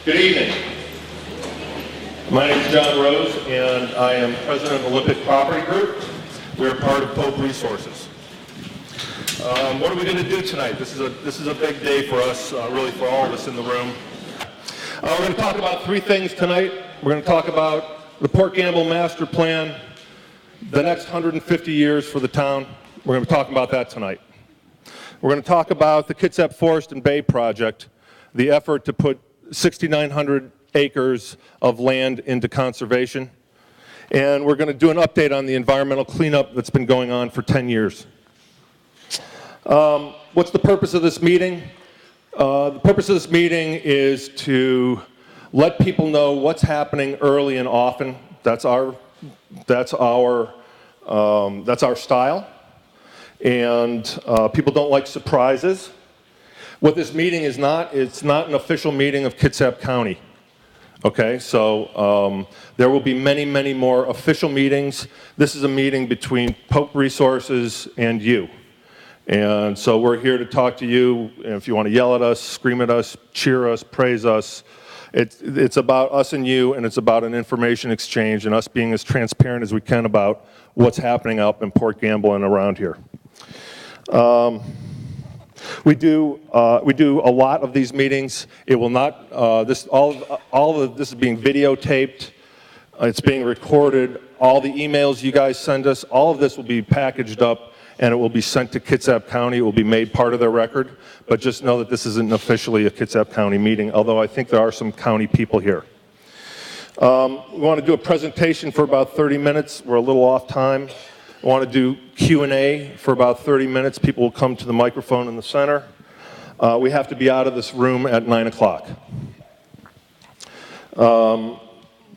Good evening. My name is John Rose, and I am president of Olympic Property Group. We're part of Pope Resources. What are we going to do tonight? This is a big day for us, really for all of us in the room. We're going to talk about three things tonight. We're going to talk about the Port Gamble Master Plan, the next 150 years for the town. We're going to be talking about that tonight. We're going to talk about the Kitsap Forest and Bay project, the effort to put 6,900 acres of land into conservation. And we're going to do an update on the environmental cleanup that's been going on for 10 years. What's the purpose of this meeting? The purpose of this meeting is to let people know what's happening early and often. That's our style. And people don't like surprises. What this meeting is not, it's not an official meeting of Kitsap County. Okay, so there will be many, many more official meetings. This is a meeting between Pope Resources and you. And so we're here to talk to you. And if you want to yell at us, scream at us, cheer us, praise us, it's about us and you, and it's about an information exchange and us being as transparent as we can about what's happening up in Port Gamble and around here. We do a lot of these meetings. It will not, all of this is being videotaped. It's being recorded. All the emails you guys send us, all of this will be packaged up and it will be sent to Kitsap County. It will be made part of their record. But just know that this isn't officially a Kitsap County meeting, although I think there are some county people here. We want to do a presentation for about 30 minutes. We're a little off time. I want to do Q&A for about 30 minutes. People will come to the microphone in the center. We have to be out of this room at 9 o'clock. And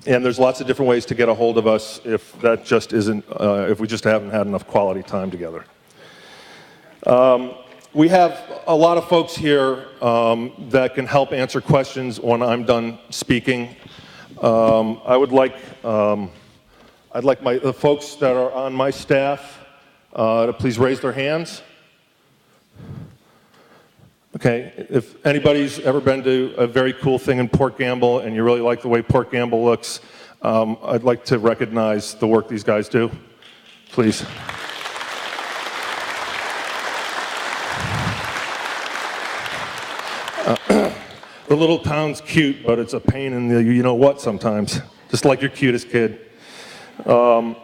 there's lots of different ways to get a hold of us if that just isn't, if we just haven't had enough quality time together. We have a lot of folks here that can help answer questions when I'm done speaking. I'd like the folks that are on my staff to please raise their hands. Okay, if anybody's ever been to a very cool thing in Port Gamble and you really like the way Port Gamble looks, I'd like to recognize the work these guys do. Please. The little town's cute, but it's a pain in the you-know-what sometimes, just like your cutest kid.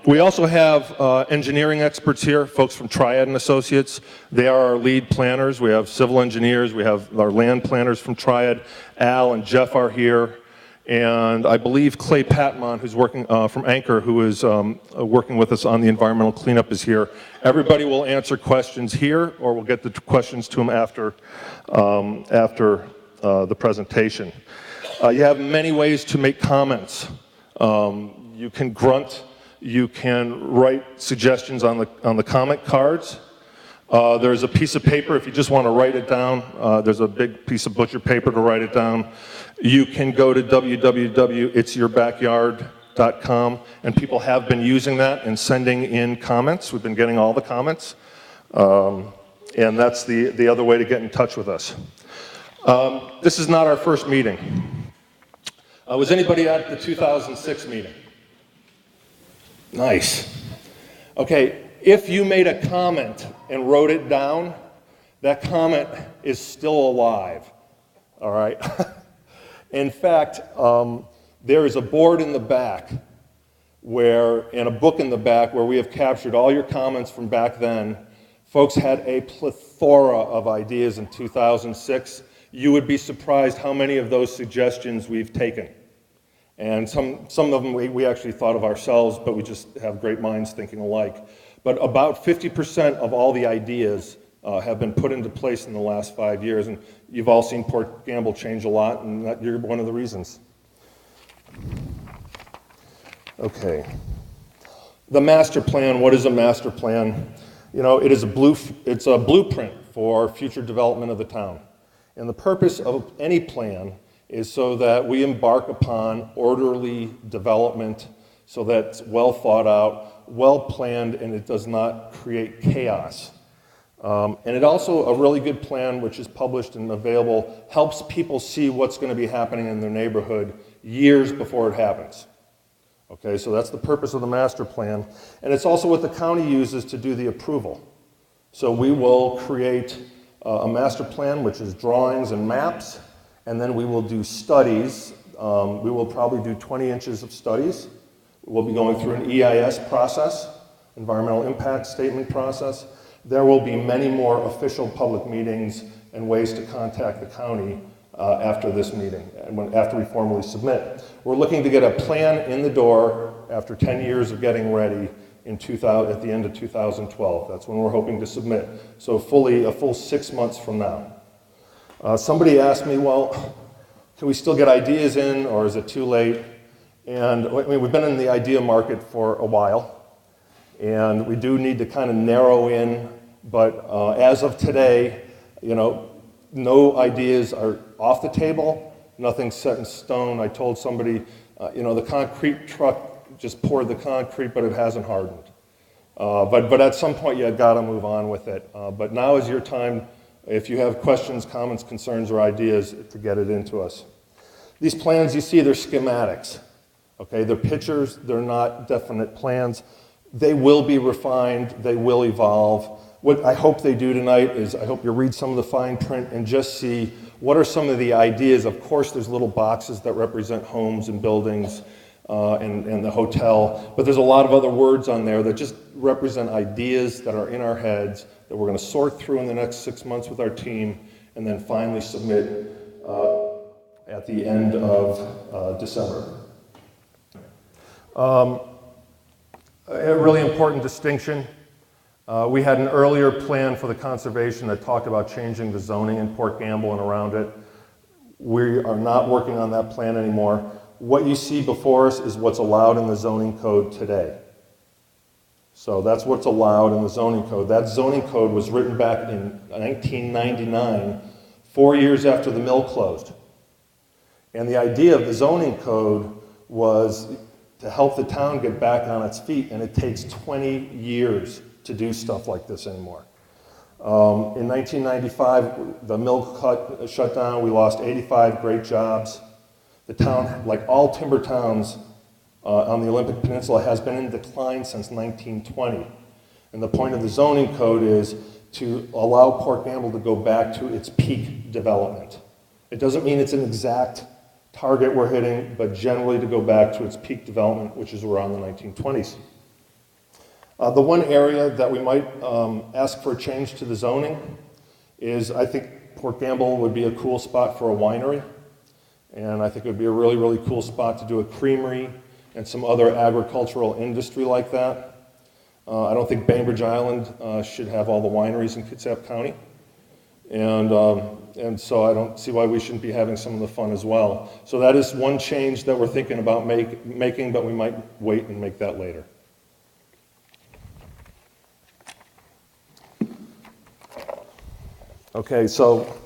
We also have engineering experts here, folks from Triad and Associates. They are our lead planners. We have civil engineers. We have our land planners from Triad. Al and Jeff are here. And I believe Clay Patmon, who's working from Anchor, who is working with us on the environmental cleanup, is here. Everybody will answer questions here, or we'll get the questions to them after the presentation. You have many ways to make comments. You can grunt, you can write suggestions on the comment cards. There's a piece of paper if you just want to write it down. There's a big piece of butcher paper to write it down. You can go to www.itsyourbackyard.com, and people have been using that and sending in comments. We've been getting all the comments, and that's the other way to get in touch with us. This is not our first meeting. Was anybody at the 2006 meeting? Nice. Okay, if you made a comment and wrote it down, that comment is still alive, all right? In fact, there is a board in the back and a book in the back where we have captured all your comments from back then. Folks had a plethora of ideas in 2006. You would be surprised how many of those suggestions we've taken. And some of them we actually thought of ourselves, but we just have great minds thinking alike. But about 50% of all the ideas have been put into place in the last 5 years, and you've all seen Port Gamble change a lot, and you're one of the reasons. Okay. The master plan, what is a master plan? You know, it's a blueprint for future development of the town. And the purpose of any plan is so that we embark upon orderly development, so that it's well thought out, well planned, and it does not create chaos. And it also, a really good plan, which is published and available, helps people see what's going to be happening in their neighborhood years before it happens. Okay, so that's the purpose of the master plan. And it's also what the county uses to do the approval. So we will create a master plan, which is drawings and maps, and then we will do studies. We will probably do 20 inches of studies. We'll be going through an EIS process, environmental impact statement process. There will be many more official public meetings and ways to contact the county after this meeting, and after we formally submit. We're looking to get a plan in the door after 10 years of getting ready at the end of 2012. That's when we're hoping to submit. So a full 6 months from now. Somebody asked me, well, can we still get ideas in, or is it too late? And I mean, we've been in the idea market for a while, and we do need to kind of narrow in, but as of today, no ideas are off the table, nothing's set in stone. I told somebody, the concrete truck just poured the concrete, but it hasn't hardened. But at some point, you gotta move on with it. But now is your time, if you have questions, comments, concerns, or ideas, to get it into us. These plans you see, they're schematics. Okay, they're pictures, they're not definite plans. They will be refined, they will evolve. What I hope they do tonight is I hope you read some of the fine print and just see what are some of the ideas. Of course, there's little boxes that represent homes and buildings and the hotel, but there's a lot of other words on there that just represent ideas that are in our heads that we're going to sort through in the next 6 months with our team and then finally submit at the end of December. A really important distinction. We had an earlier plan for the conservation that talked about changing the zoning in Port Gamble and around it. We are not working on that plan anymore. What you see before us is what's allowed in the zoning code today. So that's what's allowed in the zoning code. That zoning code was written back in 1999, 4 years after the mill closed. And the idea of the zoning code was to help the town get back on its feet, and it takes 20 years to do stuff like this anymore. In 1995, the mill shut down. We lost 85 great jobs. The town, like all timber towns on the Olympic Peninsula, has been in decline since 1920. And the point of the zoning code is to allow Port Gamble to go back to its peak development. It doesn't mean it's an exact target we're hitting, but generally to go back to its peak development, which is around the 1920s. The one area that we might ask for a change to the zoning is, I think Port Gamble would be a cool spot for a winery, and I think it would be a really, really cool spot to do a creamery and some other agricultural industry like that. I don't think Bainbridge Island should have all the wineries in Kitsap County, and so I don't see why we shouldn't be having some of the fun as well. So that is one change that we're thinking about making, but we might wait and make that later. Okay, so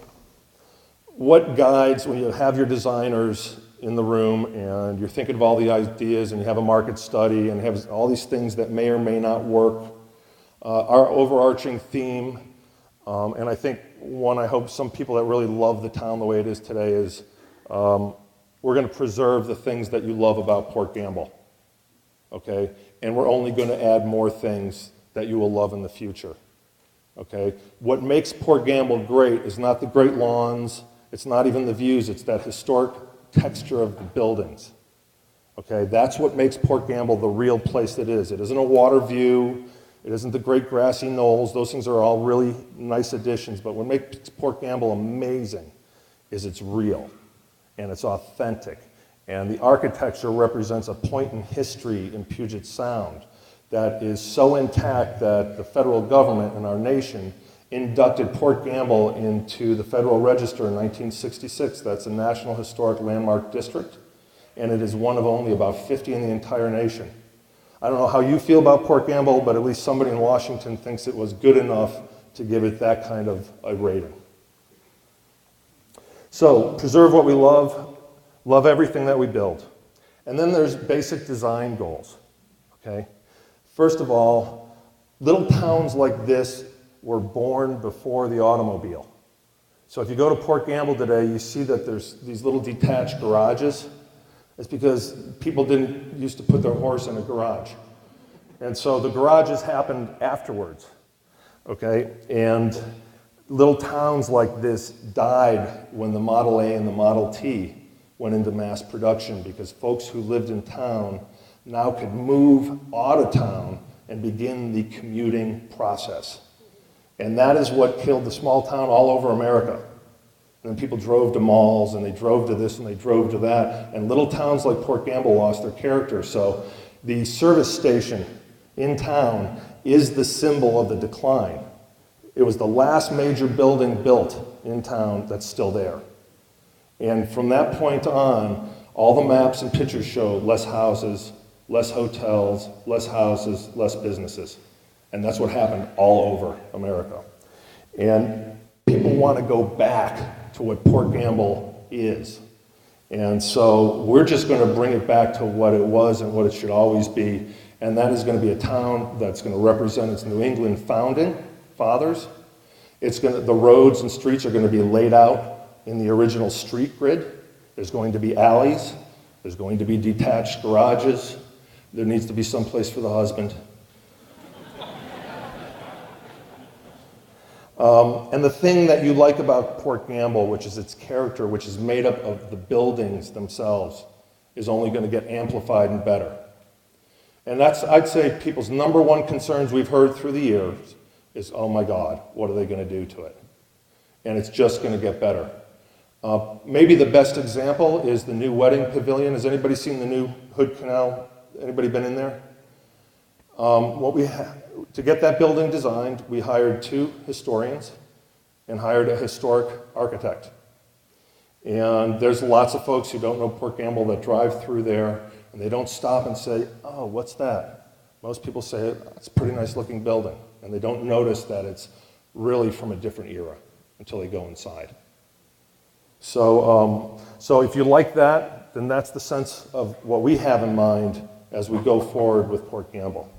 what guides when you have your designers in the room and you're thinking of all the ideas and you have a market study and you have all these things that may or may not work? Our overarching theme, and I think one I hope some people that really love the town the way it is today is we're going to preserve the things that you love about Port Gamble, okay? And we're only going to add more things that you will love in the future. Okay, what makes Port Gamble great is not the great lawns, it's not even the views, it's that historic texture of the buildings. Okay, that's what makes Port Gamble the real place it is. It isn't a water view, it isn't the great grassy knolls, those things are all really nice additions, but what makes Port Gamble amazing is it's real and it's authentic. And the architecture represents a point in history in Puget Sound that is so intact that the federal government and our nation inducted Port Gamble into the Federal Register in 1966. That's a National Historic Landmark District, and it is one of only about 50 in the entire nation. I don't know how you feel about Port Gamble, but at least somebody in Washington thinks it was good enough to give it that kind of a rating. So, preserve what we love everything that we build. And then there's basic design goals, okay? First of all, little towns like this were born before the automobile. So if you go to Port Gamble today, you see that there's these little detached garages. It's because people didn't used to put their horse in a garage. And so the garages happened afterwards, okay? And little towns like this died when the Model A and the Model T went into mass production, because folks who lived in town now could move out of town and begin the commuting process. And that is what killed the small town all over America. And then people drove to malls, and they drove to this, and they drove to that. And little towns like Port Gamble lost their character. So the service station in town is the symbol of the decline. It was the last major building built in town that's still there. And from that point on, all the maps and pictures show less houses, less hotels, less houses, less businesses. And that's what happened all over America. And people want to go back to what Port Gamble is. And so we're just going to bring it back to what it was and what it should always be. And that is going to be a town that's going to represent its New England founding fathers. The roads and streets are going to be laid out in the original street grid. There's going to be alleys. There's going to be detached garages. There needs to be some place for the husband. And the thing that you like about Port Gamble, which is its character, which is made up of the buildings themselves, is only going to get amplified and better. And that's, I'd say, people's number one concerns we've heard through the years is, oh my God, what are they going to do to it? And it's just going to get better. Maybe the best example is the new wedding pavilion. Has anybody seen the new Hood Canal? Anybody been in there? To get that building designed, we hired 2 historians and hired a historic architect. And there's lots of folks who don't know Port Gamble that drive through there, and they don't stop and say, oh, what's that? Most people say, it's a pretty nice looking building, and they don't notice that it's really from a different era until they go inside. So if you like that, then that's the sense of what we have in mind as we go forward with Port Gamble.